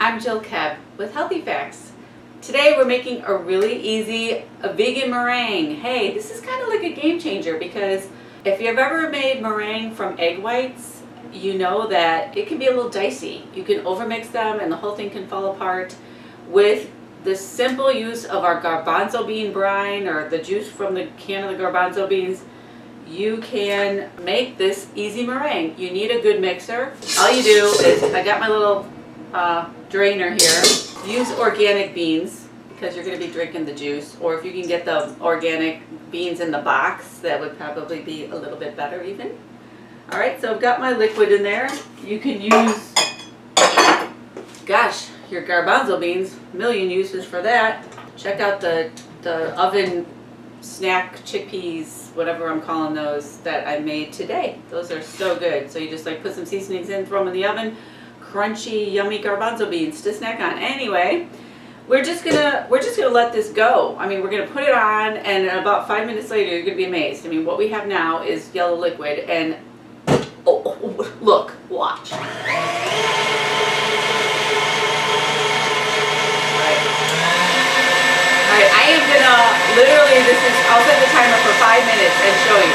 I'm Jill Keb with Healthy Facts. Today we're making a really easy vegan meringue. Hey, this is kind of like a game changer because if you've ever made meringue from egg whites, you know that it can be a little dicey. You can overmix them and the whole thing can fall apart. With the simple use of our garbanzo bean brine or the juice from the can of the garbanzo beans, you can make this easy meringue. You need a good mixer. All you do is, I got my little drainer here. Use organic beans because you're going to be drinking the juice, or if you can get the organic beans in the box, that would probably be a little bit better even. Alright, so I've got my liquid in there. You can use, gosh, your garbanzo beans, a million uses for that. Check out the oven snack chickpeas, whatever I'm calling those, that I made today. Those are so good. So you just like put some seasonings in, throw them in the oven. Crunchy, yummy garbanzo beans to snack on. Anyway, we're just gonna let this go. I mean, we're gonna put it on, and about 5 minutes later, you're gonna be amazed. I mean, what we have now is yellow liquid, and oh, look, watch. Alright, I am gonna, literally, I'll set the timer for 5 minutes and show you.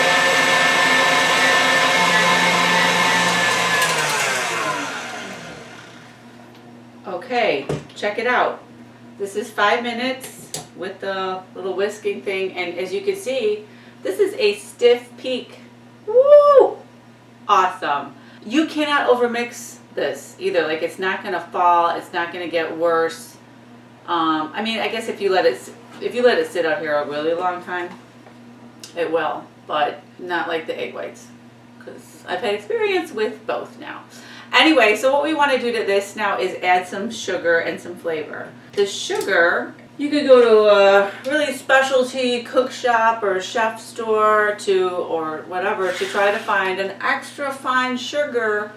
Okay, check it out. This is 5 minutes with the little whisking thing, and as you can see, this is a stiff peak. Woo! Awesome. You cannot overmix this either. Like, it's not gonna fall, it's not gonna get worse. I mean, I guess if you let it sit out here a really long time, it will, but not like the egg whites, because I've had experience with both now. Anyway, so what we want to do to this now is add some sugar and some flavor. The sugar, you could go to a really specialty cook shop or chef store or whatever to try to find an extra fine sugar,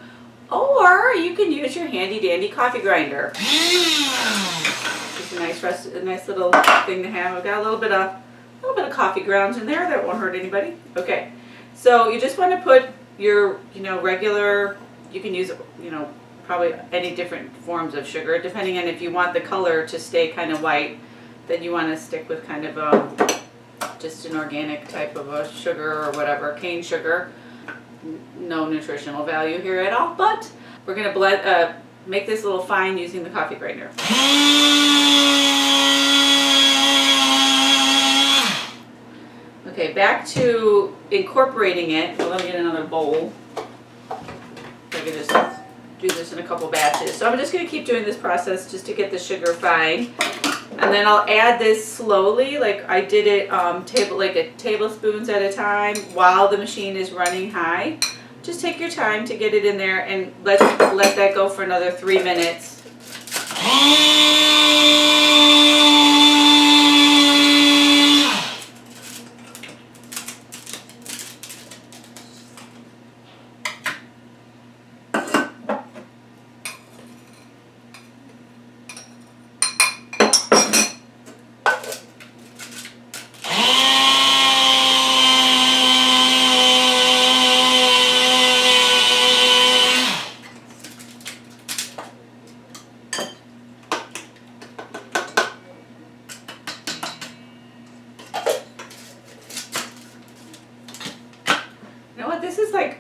or you can use your handy dandy coffee grinder. It's a nice little thing to have. I've got a little bit of coffee grounds in there. That won't hurt anybody. Okay, so you just want to put your regular. You can use probably any different forms of sugar, depending on if you want the color to stay kind of white. Then you want to stick with kind of just an organic type of a sugar or whatever, cane sugar. No nutritional value here at all, but we're gonna blend. Make this a little fine using the coffee grinder. Okay, back to incorporating it. Well, let me get another bowl. I can just do this in a couple batches. So I'm just going to keep doing this process just to get the sugar fine. And then I'll add this slowly, like I did it tablespoons at a time while the machine is running high. Just take your time to get it in there and let that go for another 3 minutes. You know what, this is like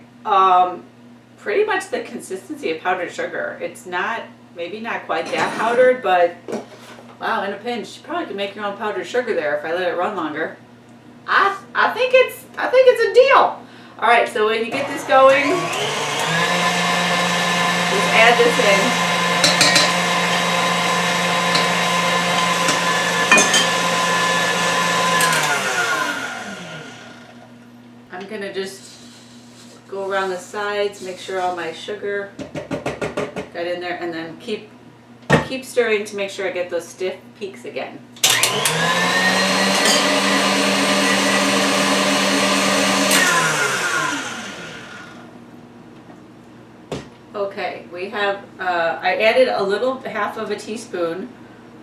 pretty much the consistency of powdered sugar. It's not, maybe not quite that powdered, but wow, in a pinch, you probably can make your own powdered sugar there if I let it run longer. I think it's a deal. All right, so when you get this going, just add this in. I'm gonna just go around the sides, make sure all my sugar got in there, and then keep stirring to make sure I get those stiff peaks again. Okay, we have, I added a little, half of a teaspoon,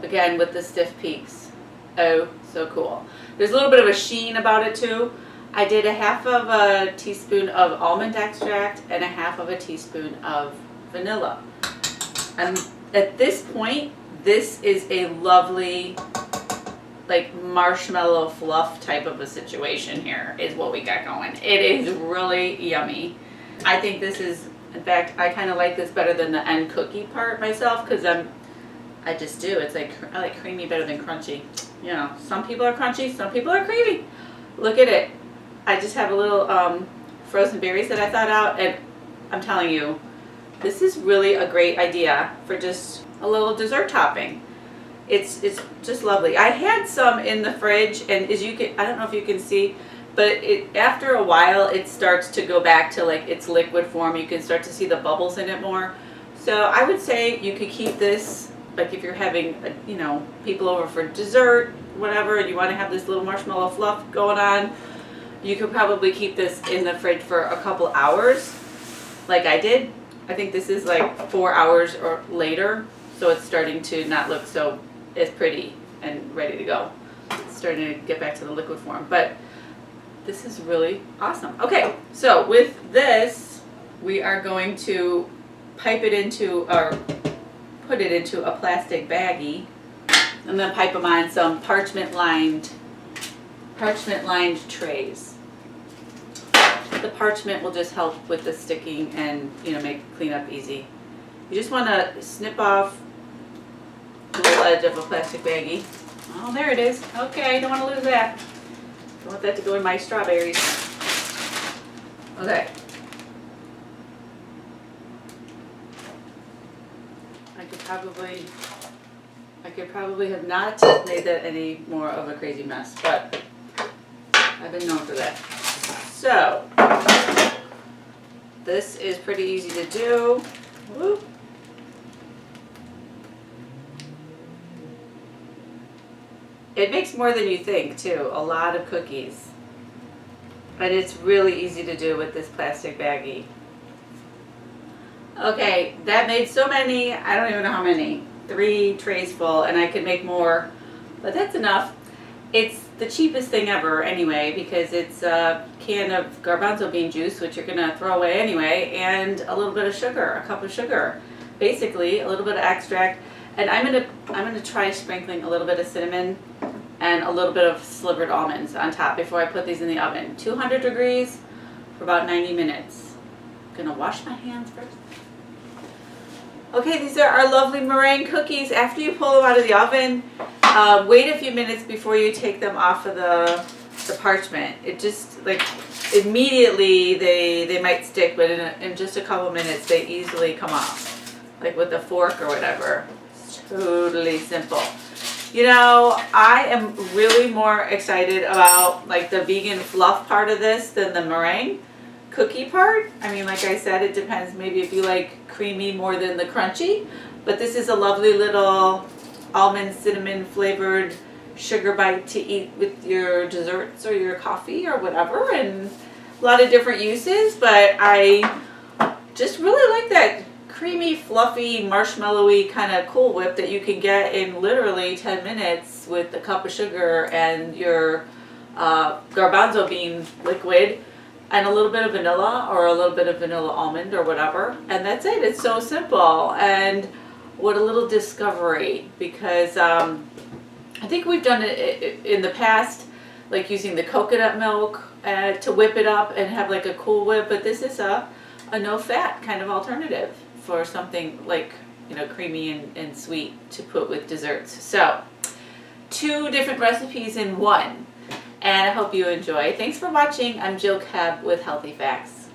again with the stiff peaks. Oh, so cool. There's a little bit of a sheen about it too. I did a half of a teaspoon of almond extract and a half of a teaspoon of vanilla. And At this point, this is a lovely, like, marshmallow fluff type of a situation here is what we got going. It is really yummy. I think this is, in fact, I kind of like this better than the end cookie part myself, because I just do. It's like, I like creamy better than crunchy. You know, some people are crunchy, some people are creamy. Look at it. I just have a little frozen berries that I thought out, and I'm telling you, this is really a great idea for just a little dessert topping. It's just lovely. I had some in the fridge, and as you can, I don't know if you can see, but after a while it starts to go back to like its liquid form. You can start to see the bubbles in it more. So I would say you could keep this, like if you're having you know, people over for dessert, whatever, and you want to have this little marshmallow fluff going on, you could probably keep this in the fridge for a couple hours, like I did. I think this is like 4 hours or later, so it's starting to not look so as pretty and ready to go. It's starting to get back to the liquid form, but this is really awesome. Okay, so with this, we are going to pipe it into, or put it into a plastic baggie. I'm going to pipe them on some parchment lined trays. The parchment will just help with the sticking and, you know, make cleanup easy. You just want to snip off the little edge of a plastic baggie. Oh, there it is. Okay, don't want to lose that. Don't want that to go in my strawberries. Okay. I could probably have not made that any more of a crazy mess, but I've been known for that. So, this is pretty easy to do. Whoop. It makes more than you think too, a lot of cookies. But it's really easy to do with this plastic baggie. Okay, that made so many, I don't even know how many. 3 trays full, and I could make more, but that's enough. It's the cheapest thing ever anyway, because it's a can of garbanzo bean juice, which you're gonna throw away anyway, and a little bit of sugar, a cup of sugar. Basically, a little bit of extract, and I'm gonna try sprinkling a little bit of cinnamon and a little bit of slivered almonds on top before I put these in the oven. 200 degrees for about 90 minutes. I'm gonna wash my hands first. Okay, these are our lovely meringue cookies. After you pull them out of the oven, wait a few minutes before you take them off of the parchment. It just, like, immediately they might stick, but in just a couple minutes they easily come off, like with a fork or whatever. It's totally simple. You know, I am really more excited about like the vegan fluff part of this than the meringue cookie part. I mean, like I said, it depends maybe if you like creamy more than the crunchy, but this is a lovely little almond cinnamon flavored sugar bite to eat with your desserts or your coffee or whatever, and a lot of different uses. But I just really like that creamy, fluffy, marshmallowy kind of Cool Whip that you can get in literally 10 minutes with a cup of sugar and your garbanzo bean liquid and a little bit of vanilla or a little bit of vanilla almond or whatever, and that's it. It's so simple, and what a little discovery, because I think we've done it in the past, like using the coconut milk to whip it up and have like a Cool Whip, but this is a no-fat kind of alternative for something like, you know, creamy and sweet to put with desserts. So 2 different recipes in one, and I hope you enjoy. Thanks for watching. I'm Jill Keb with Healthy Facts.